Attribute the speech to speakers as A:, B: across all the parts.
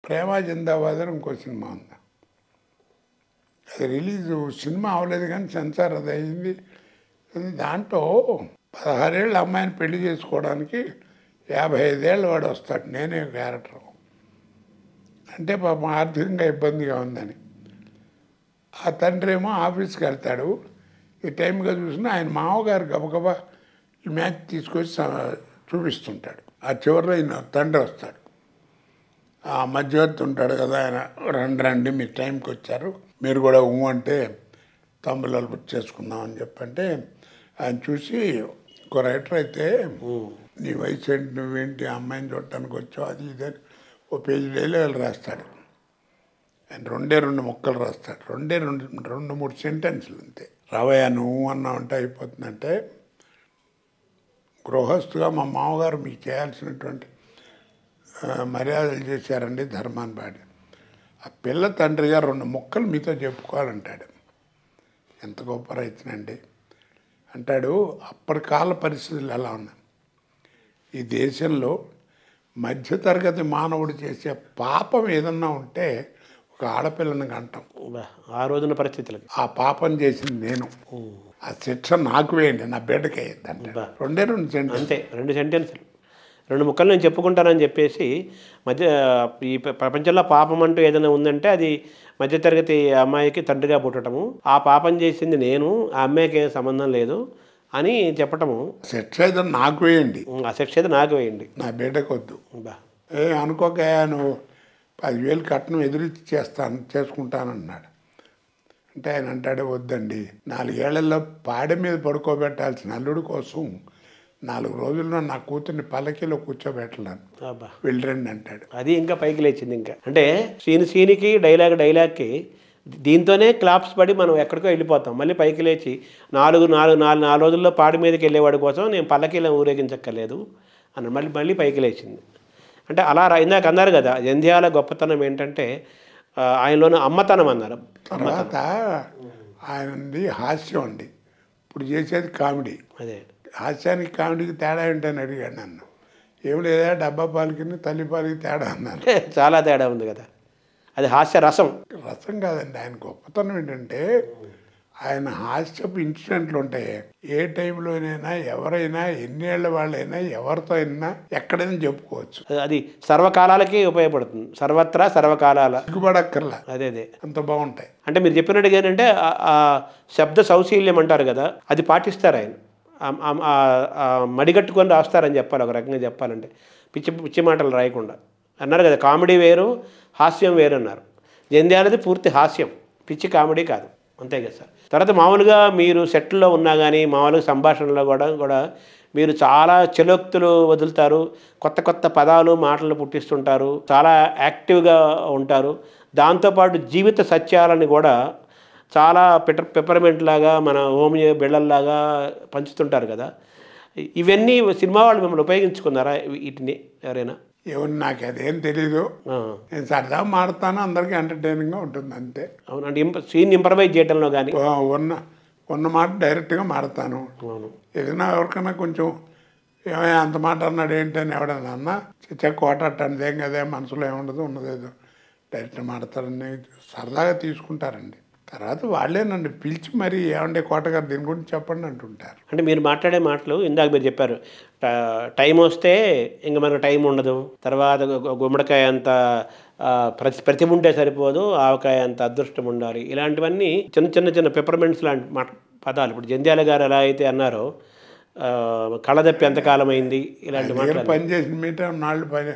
A: ప్రేమ జిందాబాద్ అని ఇంకో సినిమా ఉంది. అది రిలీజ్ సినిమా అవ్వలేదు కానీ సెన్సార్ అది అయింది. దాంట్లో 16 ఏళ్ళ అమ్మాయిని పెళ్లి చేసుకోవడానికి 55 ఏళ్ళ వాడు వస్తాడు, నేనే క్యారెక్టర్. అంటే పాపం ఆర్థికంగా ఇబ్బందిగా ఉందని. ఆ తండ్రి ఏమో ఆఫీస్కి వెళ్తాడు. ఈ టైంగా చూసినా ఆయన మామగారు గబగబా ఈ మ్యాచ్ తీసుకొచ్చి చూపిస్తుంటాడు. ఆ చివరిలో ఈయన తండ్రి వస్తాడు. ఆ మధ్యవర్తి ఉంటాడు కదా ఆయన, రండి మీ టైంకి వచ్చారు, మీరు కూడా అంటే తమ్ముళ్ళు చేసుకుందాం అని చెప్పంటే ఆయన చూసి ఒక రైటర్ అయితే నీ వయసు ఏంటి, నువ్వేంటి అమ్మాయిని చూడటానికి వచ్చావు, అది ఇది అని ఓ పేజీ డైలాగులు రాస్తాడు. ఆయన 2 ముక్కలు రాస్తాడు, 2-3 సెంటెన్సులు అంతే. రావయ్య నువ్వు అన్నావంటే అయిపోతుందంటే, గృహస్థుగా మా మామగారు మీకు చేయాల్సినటువంటి మర్యాదలు చేశారండి ధర్మాన్ని పాడి. ఆ పిల్ల తండ్రిగా 2 ముక్కలు మీతో చెప్పుకోవాలంటాడు. ఎంత గొప్ప రైతునండి అంటాడు. అప్పటి కాల పరిస్థితులు ఎలా ఉన్నాయి, ఈ దేశంలో మధ్యతరగతి మానవుడు చేసే పాపం ఏదన్నా ఉంటే ఒక ఆడపిల్లని కంటాం.
B: ఆ రోజున పరిస్థితులకి
A: ఆ పాపం చేసింది నేను, ఆ శిక్ష నాకు వేయండి, నా బిడ్డకి అయ్యిందంటే 2 సెంటెన్స్
B: అంతే. 2 సెంటెన్సులు, 2 ముక్కలు నేను చెప్పుకుంటానని చెప్పేసి ఈ ప్రపంచంలో పాపం అంటూ ఏదైనా ఉందంటే అది మధ్యతరగతి అమ్మాయికి తండ్రిగా పుట్టడము, ఆ పాపం చేసింది నేను, ఆ అమ్మాయికి సంబంధం లేదు అని చెప్పటము.
A: శిక్ష ఏదో నాకు వేయండి,
B: ఆ శిక్ష అయితే నాకు వేయండి,
A: నా బిడ్డకు వద్దు. అనుకోక నువ్వు 10,000 కట్నం ఎదురిచ్చి చేసుకుంటానన్నాడు. అంటే ఆయన అంటాడే వద్దండి, 4 ఏళ్లలో పాడె మీద పడుకోబెట్టాల్సిన అల్లుడి కోసం 4 రోజుల్లో నా కూతుర్ని పల్లకీలో కూర్చోబెట్టలేను, వెళ్ళండి అంటాడు.
B: అది ఇంకా పైకి లేచింది. ఇంకా అంటే సీనికి డైలాగ్కి దీంతోనే క్లాప్స్ పడి మనం ఎక్కడికో వెళ్ళిపోతాం. మళ్ళీ పైకి లేచి 4 రోజుల్లో పాడి మీదకి వెళ్ళేవాడి కోసం నేను పల్లకీలో ఊరేగించక్కర్లేదు అని మళ్ళీ పైకి లేచింది. అంటే అలా ఇందాక అన్నారు కదా, జంధ్యాల గొప్పతనం ఏంటంటే ఆయనలోని అమ్మతనం అన్నారు.
A: తర్వాత ఆయనది హాస్యం అండి, ఇప్పుడు చేసేది కామెడీ.
B: అదే
A: హాస్యానికి కామెడీకి తేడా ఏంటని అడిగాడు నన్ను. ఏమి లేదా డబ్బా పాలకి తల్లి పాలకి తేడా అన్నాను.
B: చాలా తేడా ఉంది కదా, అది హాస్య రసం.
A: రసం కాదండి, ఆయన గొప్పతనం ఏంటంటే ఆయన హాస్యపు ఇన్సిడెంట్లు ఉంటాయి. ఏ టైంలోనైనా ఎవరైనా ఎన్నేళ్ల వాళ్ళైనా ఎవరితో అయినా ఎక్కడైనా చెప్పుకోవచ్చు.
B: అది సర్వకాలాలకి ఉపయోగపడుతుంది, సర్వత్రా సర్వకాలాల
A: సిగ్గుపడక్కర్లా.
B: అదే
A: అంత బాగుంటాయి.
B: అంటే మీరు చెప్పినట్టుగా ఏంటంటే ఆ శబ్ద సౌశీల్యం అంటారు కదా, అది పాటిస్తారు ఆయన. మడిగట్టుకొని రాస్తారని చెప్పాలి, ఒక రకంగా చెప్పాలంటే పిచ్చి మాటలు రాయకుండా. అన్నారు కదా, కామెడీ వేరు హాస్యం వేరు అన్నారు. జంధ్యాలది పూర్తి హాస్యం, పిచ్చి కామెడీ కాదు, అంతే కదా సార్. తర్వాత మామూలుగా మీరు సెట్లో ఉన్నా కానీ మామూలుగా సంభాషణలో కూడా మీరు చాలా చలోక్తులు వదులుతారు, కొత్త పదాలు మాటలు పుట్టిస్తుంటారు, చాలా యాక్టివ్గా ఉంటారు. దాంతోపాటు జీవిత సత్యాలని కూడా చాలా పెప్పర్మెంట్ లాగా మన హోమియో బిళ్ళల్లాగా పంచుతుంటారు కదా. ఇవన్నీ సినిమా వాళ్ళు మిమ్మల్ని ఉపయోగించుకున్నారా వీటిని ఎవరైనా?
A: ఎవరు నాకు అదేం తెలీదు, నేను సరదా మాడతాను, అందరికీ ఎంటర్టైనింగ్గా ఉంటుంది అంతే.
B: అవునండి, సీన్ ఇంప్రవైజ్ చేయడంలో కానీ
A: ఉన్న మాట డైరెక్ట్గా మాడతాను. ఏదైనా ఎవరికైనా కొంచెం ఏమైనా అంత మాట అన్నాడు ఏంటని ఎవడన్నా అన్నా కోటాటనేది ఏం కదా, మనసులో ఏముండదు, ఉన్నదేదో డైరెక్ట్గా మాడతారని సరదాగా తీసుకుంటారండి. తర్వాత వాళ్ళేనండి పిలిచి మరి ఏమంటే కోటగారు దీని గురించి చెప్పండి అంటుంటారు.
B: అంటే మీరు మాట్లాడే మాటలు ఇందాక మీరు చెప్పారు, టైం వస్తే ఇంక మనకు టైం ఉండదు, తర్వాత గుమ్మడికాయ అంత ప్రతిభ ఉంటే సరిపోదు, ఆవకాయ అంత అదృష్టం ఉండాలి, ఇలాంటివన్నీ చిన్న పెప్పర్మెంట్స్ లాంటి పదాలు. ఇప్పుడు జంధ్యాల గారు ఎలా అయితే అన్నారో కళ్ళదప్పి ఎంతకాలం అయింది, ఇలాంటి మాటలు.
A: పని చేసిన మీద నాళ్ళు పని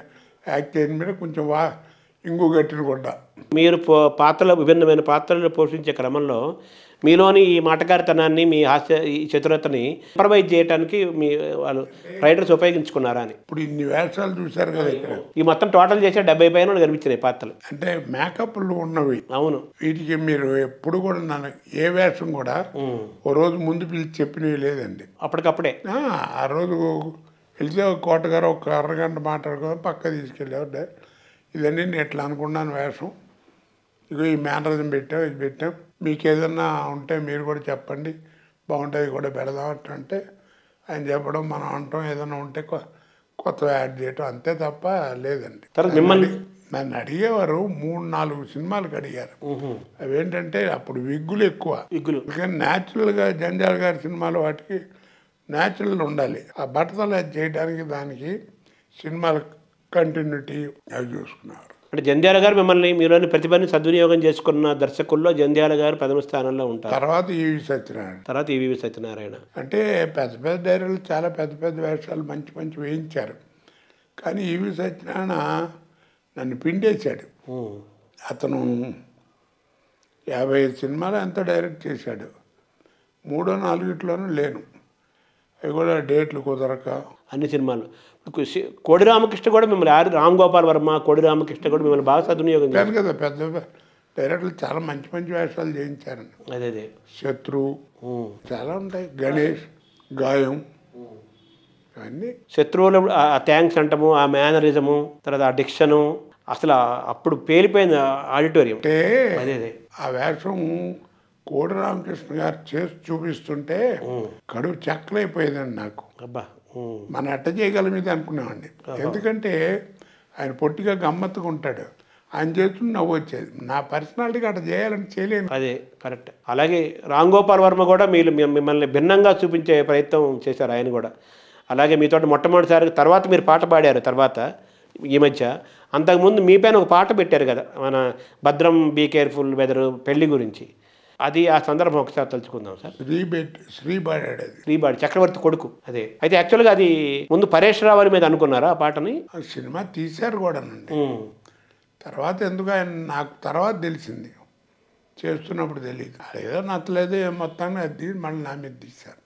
A: యాక్ట్ చేసిన మీద కొంచెం ఇంగు గట్టిన కూడా
B: మీరు విభిన్నమైన పాత్రలు పోషించే క్రమంలో మీలోని ఈ మాటగారితనాన్ని, మీ హాస్య ఈ చతురతని ఇంప్రవైజ్ చేయడానికి మీ వాళ్ళు రైటర్స్ ఉపయోగించుకున్నారా అని.
A: ఇప్పుడు ఇన్ని వేషాలు చూశారు కదా ఇక్కడ,
B: ఈ మొత్తం టోటల్ చేసే 70 పైన కనిపించినాయి పాత్రలు.
A: అంటే మేకప్లు ఉన్నవి.
B: అవును,
A: వీటికి మీరు ఎప్పుడు కూడా నన్ను ఏ వేషం కూడా ఓ రోజు ముందు పిలిచి చెప్పినవి లేదండి,
B: అప్పటికప్పుడే.
A: ఆ రోజు వెళ్తే కోటగారు ఒక అరగంట మాట్లాడుకో పక్క తీసుకెళ్ళేవాడు, ఇదన్నీ నేను ఎట్లా అనుకున్నాను వేషం, ఇగో ఈ మేనరిజం పెట్టాం, ఇది పెట్టాం, మీకు ఏదన్నా ఉంటే మీరు కూడా చెప్పండి, బాగుంటుంది కూడా పెడదాం అంటే ఆయన చెప్పడం, మనం అంటాం, ఏదైనా ఉంటే కొత్త యాడ్ చేయటం, అంతే తప్ప లేదండి.
B: తర్వాత మిమ్మల్ని
A: నన్ను అడిగేవారు 3-4 సినిమాలకు అడిగారు. అవేంటంటే అప్పుడు విగ్గులు ఎక్కువ. కానీ న్యాచురల్గా జంజాల గారి సినిమాలు వాటికి న్యాచురల్ ఉండాలి. ఆ బట్టతలు అది చేయడానికి దానికి సినిమాల కంటిన్యూటీ అవి చూసుకున్నారు.
B: అంటే జంధ్యాల గారు మిమ్మల్ని మీలోని ప్రతిభని సద్వినియోగం చేసుకున్న దర్శకుల్లో జంధ్యాల గారు ప్రథమ స్థానంలో ఉంటారు.
A: తర్వాత ఈవి
B: సత్యనారాయణ
A: అంటే పెద్ద పెద్ద డైరెక్టర్లు చాలా పెద్ద పెద్ద వేషాలు మంచి మంచి వేయించారు. కానీ ఈవి సత్యనారాయణ నన్ను పిండేశాడు. అతను 55 సినిమాలు ఎంతో డైరెక్ట్ చేశాడు. 3-4 లేను. అవి కూడా డేట్లు కుదరక
B: అన్ని సినిమాలు. కోడి రామకృష్ణ కూడా మిమ్మల్ని రామ్ గోపాల్ వర్మ, కోడి రామకృష్ణ కూడా మిమ్మల్ని బాగా సద్వినియోగం చేశారు
A: కదా. పెద్ద డైరెక్టర్లు చాలా మంచి మంచి వేషాలు చేయించారు.
B: అదే
A: శత్రు చాలా ఉంటాయి. గణేష్, గాయం, అవన్నీ.
B: శత్రువులు ఆ థ్యాంక్స్ అంటము, ఆ మేనరిజము, తర్వాత ఆ డిక్షను, అసలు అప్పుడు పేలిపోయింది ఆడిటోరియం.
A: అంటే ఆ వేషం కోడి రామకృష్ణ గారు చేసి చూపిస్తుంటే కడుపు చెక్కలైపోయేదండి నాకు.
B: అబ్బా,
A: మనం ఎట్ట చేయగలం ఇది అనుకున్నామండి. ఎందుకంటే ఆయన పొట్టిగా గమ్మత్తుగా ఉంటాడు. ఆయన చేస్తున్న నవ్వు వచ్చేది. నా పర్సనాలిటీకి అట్లా చేయాలని చేయలేను.
B: అదే కరెక్ట్. అలాగే రామ్ గోపాల్ వర్మ కూడా మిమ్మల్ని భిన్నంగా చూపించే ప్రయత్నం చేశారు ఆయన కూడా. అలాగే మీతో మొట్టమొదటిసారి తర్వాత మీరు పాట పాడారు. తర్వాత ఈ మధ్య అంతకుముందు మీ పైన ఒక పాట పెట్టారు కదా, మన భద్రం బీ కేర్ఫుల్ వెదర్ పెళ్లి గురించి. అది ఆ సందర్భం ఒకసారి తలుచుకుందాం సార్.
A: శ్రీబాడి
B: చక్రవర్తి కొడుకు. అదే అయితే యాక్చువల్గా అది ముందు పరేష్ రావు మీద అనుకున్నారా ఆ పాటని?
A: సినిమా తీశారు కూడానండి. తర్వాత ఎందుకు ఆయన నాకు తర్వాత తెలిసింది, చేస్తున్నప్పుడు తెలియదు. ఏదో నచ్చలేదు మొత్తాన్ని అది మళ్ళీ నా మీద తీశారు.